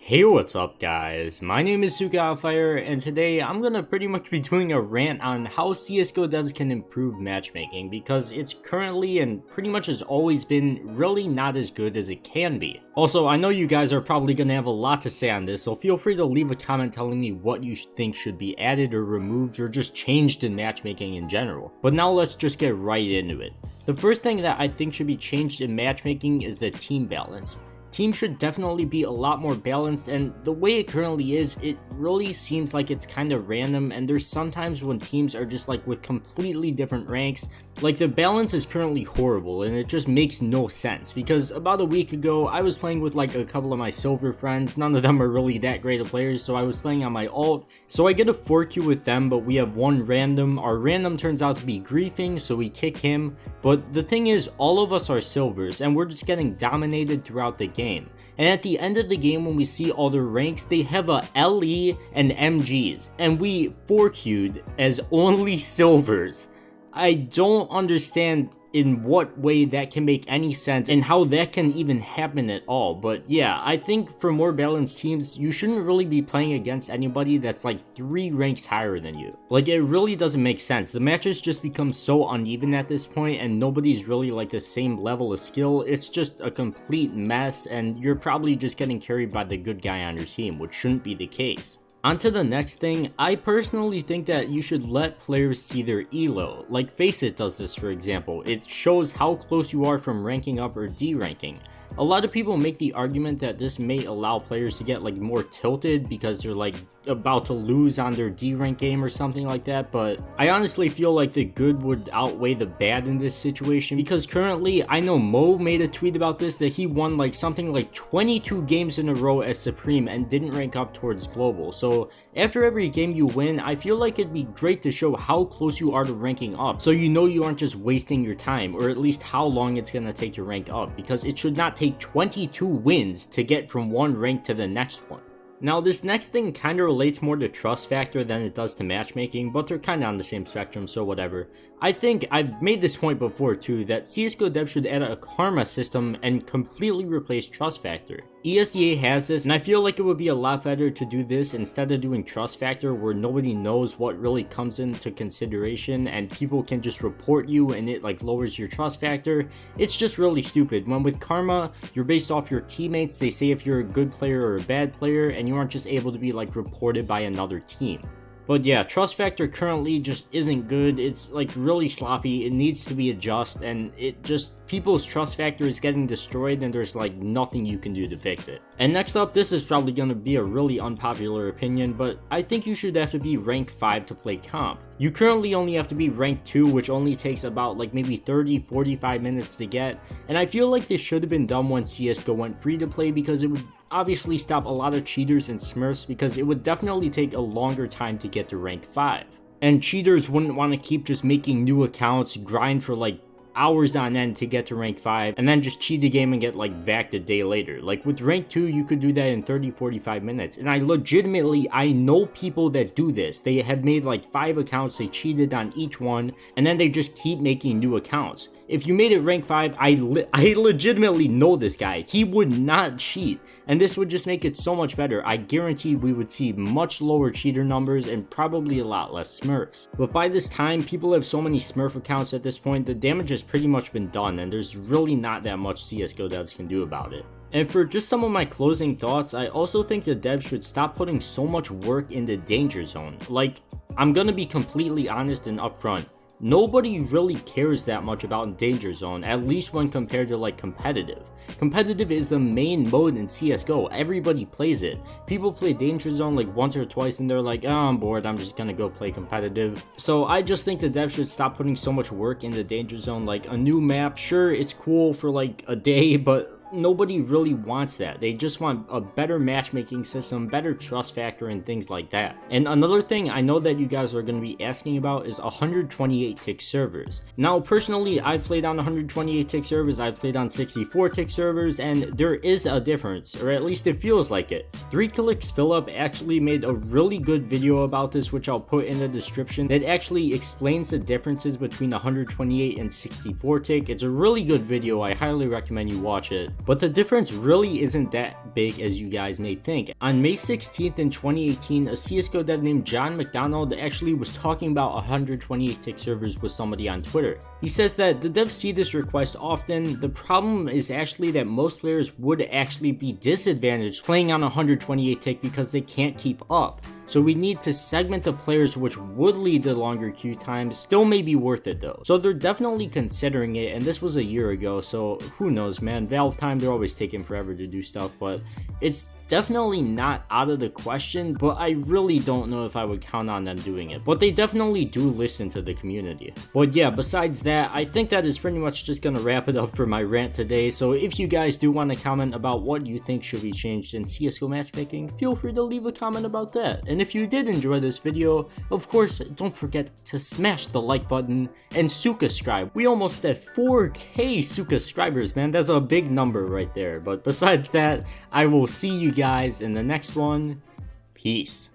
Hey, what's up guys? My name is CykaHotFire, and today I'm gonna pretty much be doing a rant on how CSGO devs can improve matchmaking, because it's currently and pretty much has always been really not as good as it can be. Also, I know you guys are probably gonna have a lot to say on this, so feel free to leave a comment telling me what you think should be added or removed or just changed in matchmaking in general. But now let's just get right into it. The first thing that I think should be changed in matchmaking is the team balance. Teams should definitely be a lot more balanced, and the way it currently is, it really seems like it's kind of random, and there's sometimes when teams are just like with completely different ranks. Like, the balance is currently horrible, and it just makes no sense, because about a week ago I was playing with like a couple of my silver friends. None of them are really that great of players, so I was playing on my alt. So I get a 4Q with them, but we have one random. Our random turns out to be griefing, so we kick him. But the thing is, all of us are silvers, and we're just getting dominated throughout the game. And at the end of the game, when we see all their ranks, they have a LE and MGs, and we 4Q'd as only silvers. I don't understand in what way that can make any sense and how that can even happen at all. But yeah, I think for more balanced teams, you shouldn't really be playing against anybody that's like 3 ranks higher than you. Like, it really doesn't make sense. The matches just become so uneven at this point, and nobody's really like the same level of skill. It's just a complete mess, and you're probably just getting carried by the good guy on your team, which shouldn't be the case. On to the next thing, I personally think that you should let players see their elo. Like Faceit does this, for example. It shows how close you are from ranking up or deranking. A lot of people make the argument that this may allow players to get like more tilted because they're like about to lose on their D-rank game or something like that, but I honestly feel like the good would outweigh the bad in this situation, because currently, I know Mo made a tweet about this, that he won like something like 22 games in a row as Supreme and didn't rank up towards Global. So after every game you win, I feel like it'd be great to show how close you are to ranking up, so you know you aren't just wasting your time, or at least how long it's gonna take to rank up, because it should not take 22 wins to get from one rank to the next one. Now, this next thing kind of relates more to trust factor than it does to matchmaking, but they're kind of on the same spectrum, so whatever. I think I've made this point before too, that CSGO devs should add a karma system and completely replace trust factor. ESEA has this, and I feel like it would be a lot better to do this instead of doing trust factor, where nobody knows what really comes into consideration and people can just report you and it like lowers your trust factor. It's just really stupid. When with karma, you're based off your teammates. They say if you're a good player or a bad player, and you aren't just able to be like reported by another team. But yeah, trust factor currently just isn't good. It's like really sloppy. It needs to be adjusted, and it just, people's trust factor is getting destroyed, and there's like nothing you can do to fix it. And next up, this is probably going to be a really unpopular opinion, but I think you should have to be rank 5 to play comp. You currently only have to be rank 2, which only takes about like maybe 30-45 minutes to get, and I feel like this should have been done when CSGO went free to play, because it would obviously stop a lot of cheaters and smurfs, because it would definitely take a longer time to get to rank 5. And cheaters wouldn't want to keep just making new accounts, grind for like hours on end to get to rank 5, and then just cheat the game and get like vacked a day later. Like with rank 2, you could do that in 30-45 minutes, and I know people that do this. They have made like 5 accounts, they cheated on each one, and then they just keep making new accounts. If you made it rank 5, I legitimately know this guy. He would not cheat, and this would just make it so much better. I guarantee we would see much lower cheater numbers and probably a lot less smurfs. But by this time, people have so many smurf accounts at this point, the damage has pretty much been done, and there's really not that much CSGO devs can do about it. And for just some of my closing thoughts, I also think the devs should stop putting so much work in the danger zone. Like, I'm gonna be completely honest and upfront. Nobody really cares that much about Danger Zone, at least when compared to like competitive. Competitive is the main mode in CSGO, everybody plays it. People play Danger Zone like once or twice and they're like, oh, I'm bored, I'm just gonna go play competitive. So I just think the devs should stop putting so much work into Danger Zone. Like, a new map, sure, it's cool for like a day, but nobody really wants that. They just want a better matchmaking system, better trust factor, and things like that. And another thing I know that you guys are going to be asking about is 128 tick servers. Now, personally, I've played on 128 tick servers, I've played on 64 tick servers, and there is a difference, or at least it feels like it. 3 Clicks Philip actually made a really good video about this, which I'll put in the description, that actually explains the differences between 128 and 64 tick. It's a really good video, I highly recommend you watch it. But the difference really isn't that big as you guys may think. On May 16th in 2018, a CSGO dev named John McDonald actually was talking about 128 tick servers with somebody on Twitter. He says that the devs see this request often. The problem is actually that most players would actually be disadvantaged playing on 128 tick because they can't keep up. So we need to segment the players which would lead to longer queue times. Still may be worth it though. So they're definitely considering it, and this was a year ago, so who knows, man. Valve time, they're always taking forever to do stuff, but it's definitely not out of the question, but I really don't know if I would count on them doing it. But they definitely do listen to the community. But yeah, besides that, I think that is pretty much just gonna wrap it up for my rant today. So if you guys do want to comment about what you think should be changed in CSGO matchmaking, feel free to leave a comment about that. And if you did enjoy this video, of course, don't forget to smash the like button and CykaScribe. We almost at 4K CykaScribers, man. That's a big number right there. But besides that, I will see you guys in the next one. Peace.